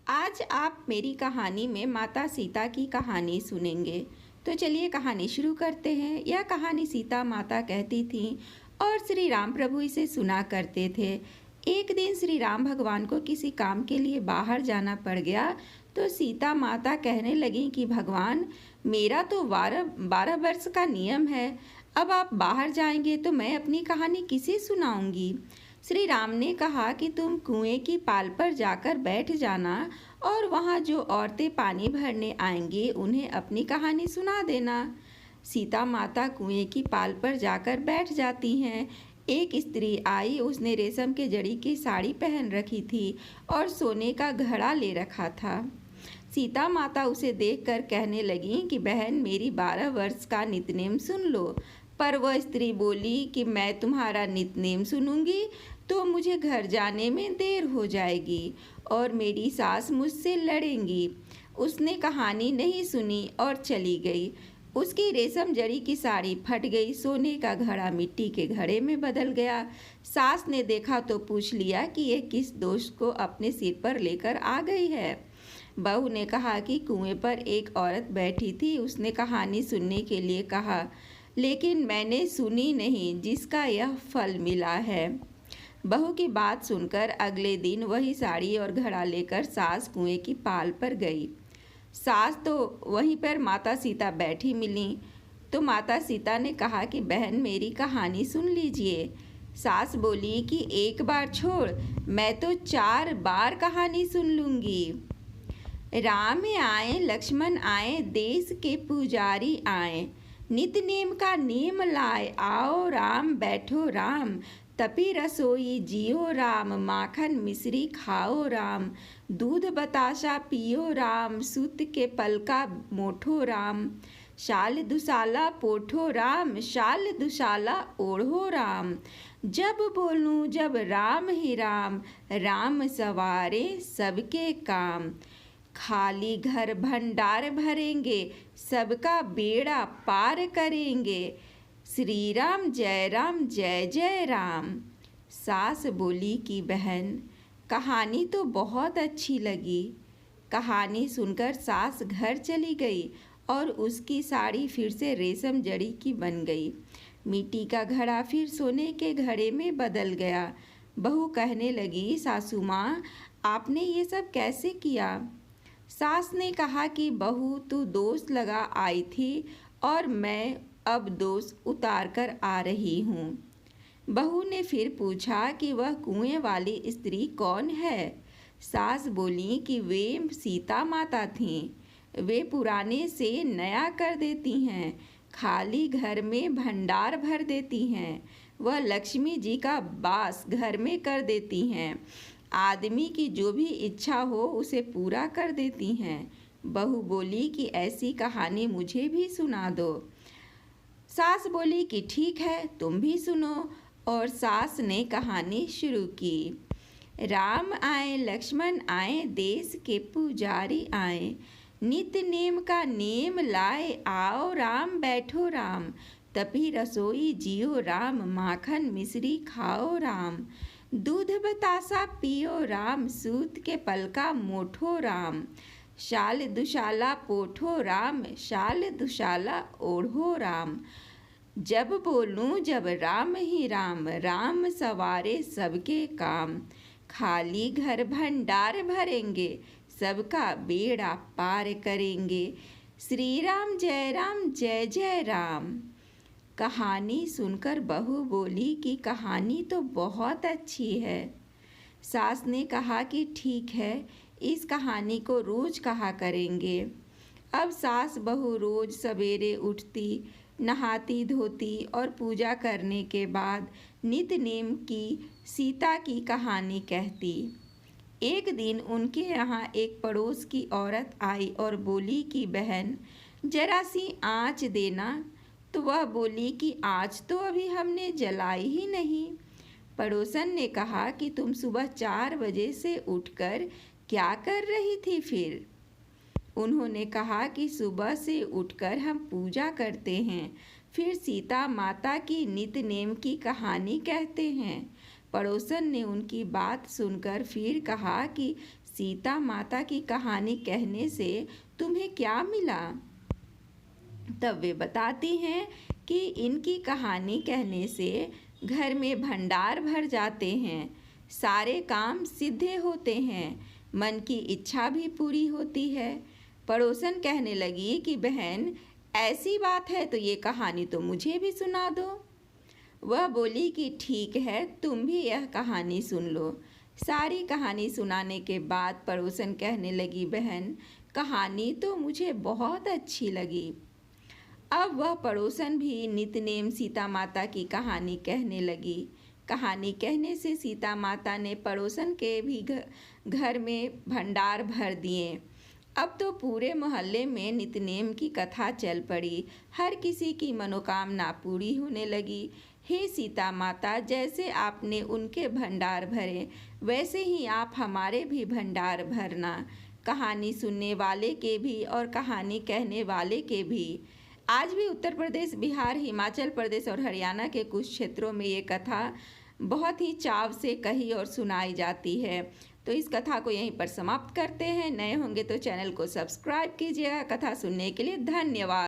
आज आप मेरी कहानी में माता सीता की कहानी सुनेंगे। तो चलिए कहानी शुरू करते हैं। यह कहानी सीता माता कहती थीं और श्री राम प्रभु इसे सुना करते थे। एक दिन श्री राम भगवान को किसी काम के लिए बाहर जाना पड़ गया, तो सीता माता कहने लगी कि भगवान, मेरा तो 12 वर्ष का नियम है। अब आप बाहर जाएंगे तो मैं अपनी कहानी किसे सुनाऊंगी। श्री राम ने कहा कि तुम कुएं की पाल पर जाकर बैठ जाना और वहाँ जो औरतें पानी भरने आएंगी उन्हें अपनी कहानी सुना देना। सीता माता कुएं की पाल पर जाकर बैठ जाती हैं। एक स्त्री आई, उसने रेशम के जड़ी की साड़ी पहन रखी थी और सोने का घड़ा ले रखा था। सीता माता उसे देखकर कहने लगी कि बहन, मेरी 12 वर्ष का नितनेम सुन लो। पर वह स्त्री बोली कि मैं तुम्हारा नितनेम सुनूंगी तो मुझे घर जाने में देर हो जाएगी और मेरी सास मुझसे लड़ेंगी। उसने कहानी नहीं सुनी और चली गई। उसकी रेशम जड़ी की साड़ी फट गई, सोने का घड़ा मिट्टी के घड़े में बदल गया। सास ने देखा तो पूछ लिया कि ये किस दोष को अपने सिर पर लेकर आ गई है। बहू ने कहा कि कुएं पर एक औरत बैठी थी, उसने कहानी सुनने के लिए कहा, लेकिन मैंने सुनी नहीं, जिसका यह फल मिला है। बहू की बात सुनकर अगले दिन वही साड़ी और घड़ा लेकर सास कुएं की पाल पर गई। सास तो वहीं पर माता सीता बैठी मिली, तो माता सीता ने कहा कि बहन, मेरी कहानी सुन लीजिए। सास बोली कि एक बार छोड़, मैं तो 4 बार कहानी सुन लूँगी। राम आए, लक्ष्मण आए, देश के पुजारी आए, नित नेम का नेम लाए, आओ राम बैठो राम, तपी रसोई जियो राम, माखन मिश्री खाओ राम, दूध बताशा पियो राम, सूत के पलका मोठो राम, शाल दुशाला पोठो राम, शाल दुशाला ओढ़ो राम, जब बोलूं जब राम ही राम, राम सवारे सबके काम, खाली घर भंडार भरेंगे, सबका बेड़ा पार करेंगे, श्री राम जय जय राम। सास बोली कि बहन, कहानी तो बहुत अच्छी लगी। कहानी सुनकर सास घर चली गई और उसकी साड़ी फिर से रेशम जड़ी की बन गई। मिट्टी का घड़ा फिर सोने के घड़े में बदल गया। बहू कहने लगी, सासू माँ, आपने ये सब कैसे किया। सास ने कहा कि बहू, तू दोष लगा आई थी और मैं अब दोष उतार कर आ रही हूँ। बहू ने फिर पूछा कि वह कुएं वाली स्त्री कौन है। सास बोली कि वे सीता माता थीं। वे पुराने से नया कर देती हैं, खाली घर में भंडार भर देती हैं। वह लक्ष्मी जी का वास घर में कर देती हैं। आदमी की जो भी इच्छा हो उसे पूरा कर देती हैं। बहू बोली कि ऐसी कहानी मुझे भी सुना दो। सास बोली कि ठीक है, तुम भी सुनो। और सास ने कहानी शुरू की। राम आए, लक्ष्मण आए, देश के पुजारी आए, नित नेम का नेम लाए, आओ राम बैठो राम, तपी रसोई जियो राम, माखन मिश्री खाओ राम, दूध बतासा पियो राम, सूत के पलका मोठो राम, शाल दुशाला पोठो राम, शाल दुशाला ओढ़ो राम, जब बोलूं जब राम ही राम, राम सवारे सबके काम, खाली घर भंडार भरेंगे, सबका बेड़ा पार करेंगे, श्री राम जय जय राम। कहानी सुनकर बहू बोली कि कहानी तो बहुत अच्छी है। सास ने कहा कि ठीक है, इस कहानी को रोज कहा करेंगे। अब सास बहू रोज सवेरे उठती, नहाती धोती और पूजा करने के बाद नित नेम की सीता की कहानी कहती। एक दिन उनके यहाँ एक पड़ोस की औरत आई और बोली कि बहन, जरा सी आँच देना। तो वह बोली कि आँच तो अभी हमने जलाई ही नहीं। पड़ोसन ने कहा कि तुम सुबह 4 बजे से उठकर क्या कर रही थी फिर। उन्होंने कहा कि सुबह से उठकर हम पूजा करते हैं, फिर सीता माता की नित नेम की कहानी कहते हैं। पड़ोसन ने उनकी बात सुनकर फिर कहा कि सीता माता की कहानी कहने से तुम्हें क्या मिला? तब वे बताती हैं कि इनकी कहानी कहने से घर में भंडार भर जाते हैं, सारे काम सीधे होते हैं, मन की इच्छा भी पूरी होती है। पड़ोसन कहने लगी कि बहन, ऐसी बात है तो ये कहानी तो मुझे भी सुना दो। वह बोली कि ठीक है, तुम भी यह कहानी सुन लो। सारी कहानी सुनाने के बाद पड़ोसन कहने लगी, बहन, कहानी तो मुझे बहुत अच्छी लगी। अब वह पड़ोसन भी नितनेम सीता माता की कहानी कहने लगी। कहानी कहने से सीता माता ने पड़ोसन के भी घर में भंडार भर दिए। अब तो पूरे मोहल्ले में नितनेम की कथा चल पड़ी। हर किसी की मनोकामना पूरी होने लगी। हे सीता माता, जैसे आपने उनके भंडार भरे, वैसे ही आप हमारे भी भंडार भरना। कहानी सुनने वाले के भी और कहानी कहने वाले के भी। आज भी उत्तर प्रदेश, बिहार, हिमाचल प्रदेश और हरियाणा के कुछ क्षेत्रों में ये कथा बहुत ही चाव से कही और सुनाई जाती है। तो इस कथा को यहीं पर समाप्त करते हैं। नए होंगे तो चैनल को सब्सक्राइब कीजिएगा। कथा सुनने के लिए धन्यवाद।